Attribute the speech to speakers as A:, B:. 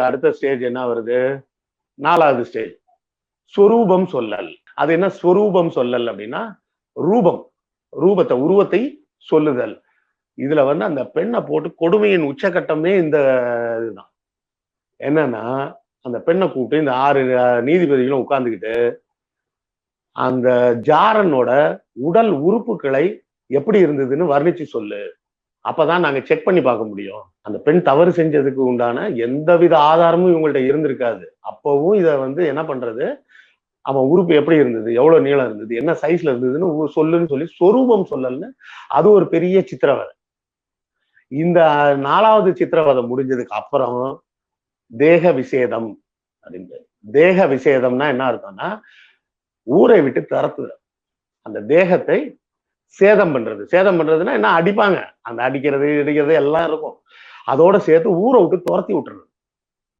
A: அடுத்த ஸ்டேஜ் என்ன வருது? 4வது ஸ்டேஜ் ஸ்வரூபம் சொல்லல். அது என்ன ஸ்வரூபம் சொல்லல் அப்படின்னா, ரூபம், உருவத்தை சொல்லுதல். இதுல வந்து அந்த பெண்ணை போட்டு கொடுமையின் உச்சகட்டமே இந்த இதுதான். என்னன்னா, அந்த பெண்ணை கூப்பிட்டு இந்த 6 நீதிபதிகளும் உட்கார்ந்துகிட்டு அந்த ஜாரனோட உடல் உறுப்புகளை எப்படி இருந்ததுன்னு வர்ணிச்சு சொல்லு. அப்பதான் நாங்க செக் பண்ணி பார்க்க முடியும். அந்த பெண் தவறு செஞ்சதுக்கு உண்டான எந்தவித ஆதாரமும் இவங்கள்ட்ட இருந்திருக்காது. அப்பவும் இத வந்து என்ன பண்றது? அவன் உறுப்பு எப்படி இருந்தது? எவ்வளவு நீளம் இருந்தது? என்ன சைஸ்ல இருந்ததுன்னு சொல்லுன்னு சொல்லி சொரூபம் சொல்லல்னு அது ஒரு பெரிய சித்திரவதை. இந்த 4வது சித்திரவதை முடிஞ்சதுக்கு அப்புறம் தேக விசேதம் அப்படின்னு. தேக விசேதம்னா என்ன அர்த்தம்னா, ஊரை விட்டு துரத்துதல். அந்த தேகத்தை சேதம் பண்றது. சேதம் பண்றதுன்னா என்ன? அடிப்பாங்க. அந்த அடிக்கிறது, இடிக்கிறது எல்லாம் இருக்கும். அதோட சேர்த்து ஊரை விட்டு துரத்தி விட்டுறது.